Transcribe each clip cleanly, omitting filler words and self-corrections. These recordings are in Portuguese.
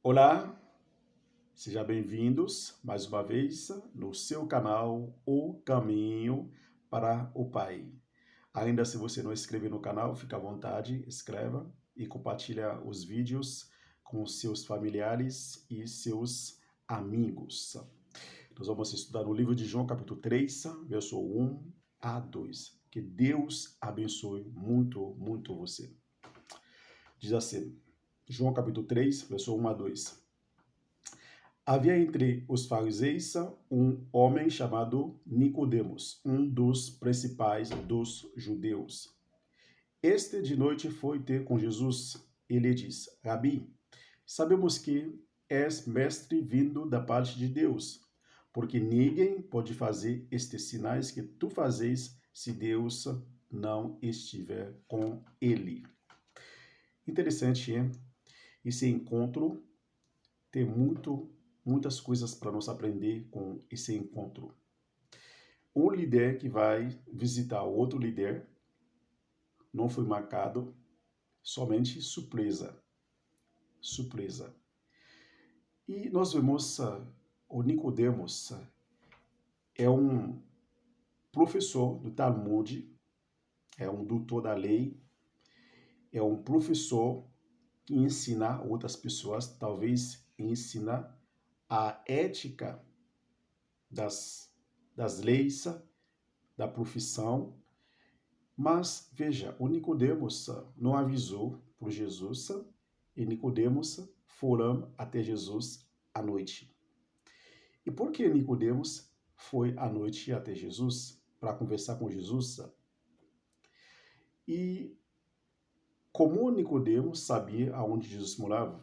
Olá, sejam bem-vindos mais uma vez no seu canal O Caminho para o Pai. Ainda se você não é inscreveu no canal, fica à vontade, inscreva e compartilha os vídeos com seus familiares e seus amigos. Nós vamos estudar o livro de João, capítulo 3, verso 1 a 2. Que Deus abençoe muito, muito você. Diz assim, João capítulo 3, verso 1 a 2. Havia entre os fariseus um homem chamado Nicodemos, um dos principais dos judeus. Este de noite foi ter com Jesus e lhe disse: Rabi, sabemos que és mestre vindo da parte de Deus, porque ninguém pode fazer estes sinais que tu fazes se Deus não estiver com ele. Interessante, hein? Esse encontro tem muitas coisas para nós aprender com esse encontro. Um líder que vai visitar outro líder não foi marcado, somente surpresa. Surpresa. E nós vemos o Nicodemos é um professor do Talmud, é um doutor da lei, é um professor que ensina outras pessoas, talvez ensina a ética das leis, da profissão. Mas, veja, o Nicodemos não avisou para Jesus e Nicodemos foram até Jesus à noite. E por que Nicodemos foi à noite até Jesus para conversar com Jesus? E como Nicodemos sabia aonde Jesus morava,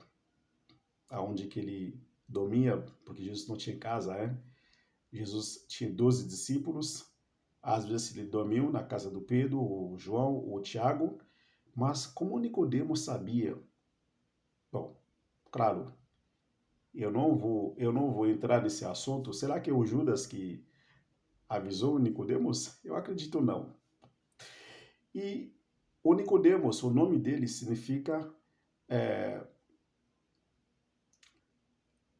aonde que ele dormia, porque Jesus não tinha casa, né? Jesus tinha 12 discípulos, às vezes ele dormiu na casa do Pedro, o João, o Tiago, mas como Nicodemos sabia, bom, claro, eu não vou entrar nesse assunto. Será que é o Judas que avisou Nicodemos? Eu acredito não. E o Nicodemos, o nome dele significa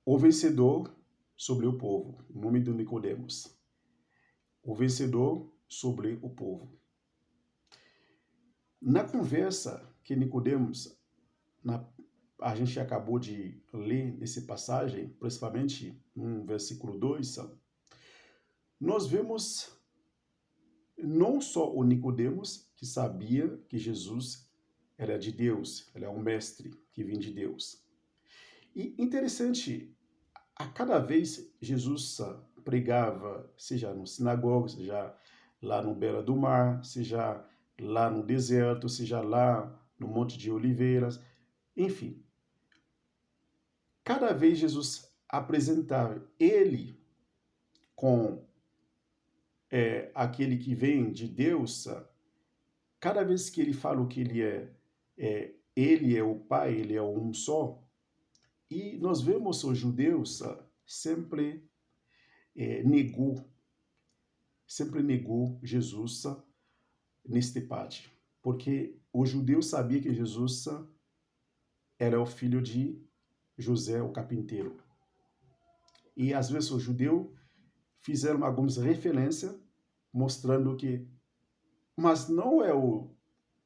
o vencedor sobre o povo. O nome do Nicodemos. O vencedor sobre o povo. Na conversa que Nicodemos, a gente acabou de ler nessa passagem, principalmente no versículo 2, nós vemos não só o Nicodemos, que sabia que Jesus era de Deus, ele é um mestre que vem de Deus. E interessante, a cada vez Jesus pregava, seja no sinagoga, seja lá no beira do mar, seja lá no deserto, seja lá no Monte de Oliveiras, enfim. Cada vez Jesus apresentava ele com aquele que vem de Deus, cada vez que ele fala que ele é o Pai, ele é um só, e nós vemos os judeus sempre negou, Jesus neste parte, porque o judeu sabia que Jesus era o filho de José, o carpinteiro. E às vezes os judeus fizeram algumas referências mostrando que, mas não é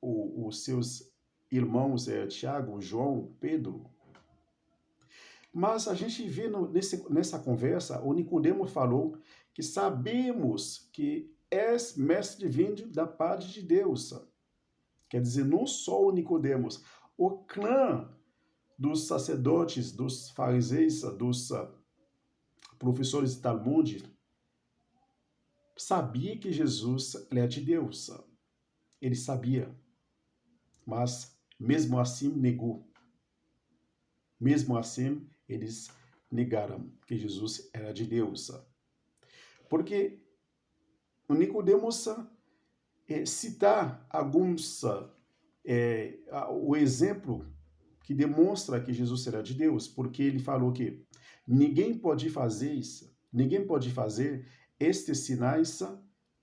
os seus irmãos, Tiago, João, Pedro. Mas a gente vê nessa conversa, o Nicodemo falou que sabemos que és mestre vindo da parte de Deus. Quer dizer, não só o Nicodemos, o clã dos sacerdotes, dos fariseus, dos professores de Talmud, sabia que Jesus é de Deus. Ele sabia, mas mesmo assim negou. Mesmo assim, eles negaram que Jesus era de Deus. Porque o Nicodemos citar o exemplo que demonstra que Jesus era de Deus, porque ele falou que ninguém pode fazer isso, ninguém pode fazer estes sinais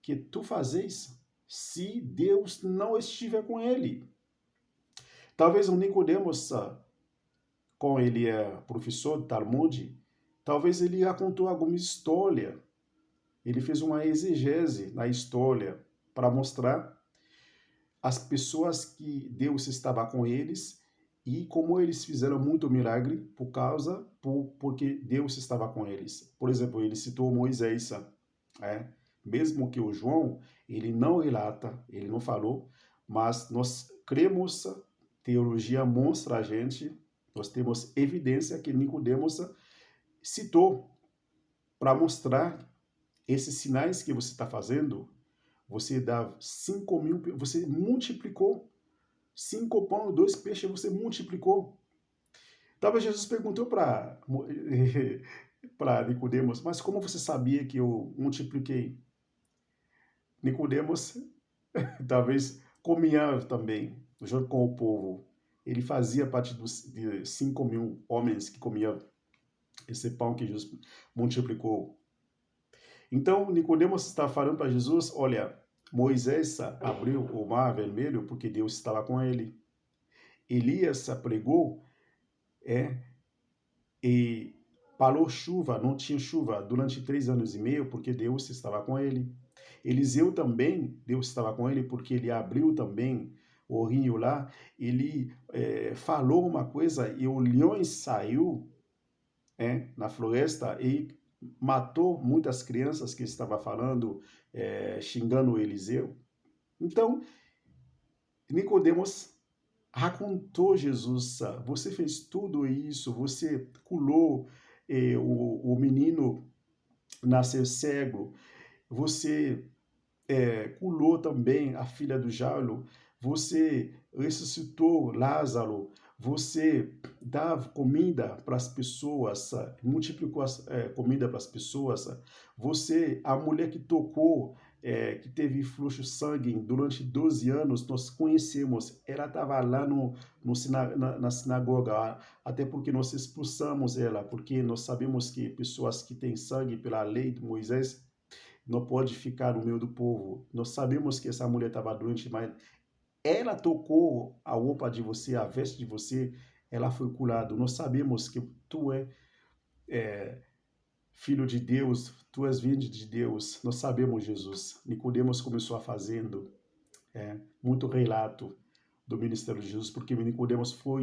que tu fazes se Deus não estiver com ele. Talvez o Nicodemos como ele é professor de Talmud, talvez ele já contou alguma história. Ele fez uma exegese na história para mostrar as pessoas que Deus estava com eles e como eles fizeram muito milagre porque Deus estava com eles. Por exemplo, ele citou Moisés, mesmo que o João ele não relata, ele não falou, mas nós cremos, teologia mostra a gente, nós temos evidência que Nicodemos citou para mostrar esses sinais que você está fazendo. Você dá 5.000, você multiplicou 5 pães, 2 peixes, você multiplicou. Talvez Jesus perguntou para Nicodemos, mas como você sabia que eu multipliquei? Nicodemos talvez comia também, junto com o povo. Ele fazia parte de 5.000 homens que comiam esse pão que Jesus multiplicou. Então, Nicodemos está falando para Jesus, olha, Moisés abriu o mar vermelho porque Deus estava com ele. Elias pregou e parou chuva, não tinha chuva durante 3 anos e meio porque Deus estava com ele. Eliseu também, Deus estava com ele porque ele abriu também o rio lá. Ele falou uma coisa e o leão saiu na floresta e matou muitas crianças que estava falando, xingando Eliseu. Então, Nicodemos racontou Jesus, você fez tudo isso, você curou o menino nasceu cego, você curou também a filha do Jairo, você ressuscitou Lázaro, você dava comida para as pessoas, multiplicou comida para as pessoas, a mulher que tocou, que teve fluxo de sangue durante 12 anos, nós conhecemos, ela estava lá na sinagoga, até porque nós expulsamos ela, porque nós sabemos que pessoas que têm sangue pela lei de Moisés, não pode ficar no meio do povo. Nós sabemos que essa mulher estava doente, mas ela tocou a roupa de você, a veste de você, ela foi curada. Nós sabemos que tu é filho de Deus, tu és vindo de Deus. Nós sabemos, Jesus. Nicodemos começou a fazendo muito relato do ministério de Jesus, porque Nicodemos foi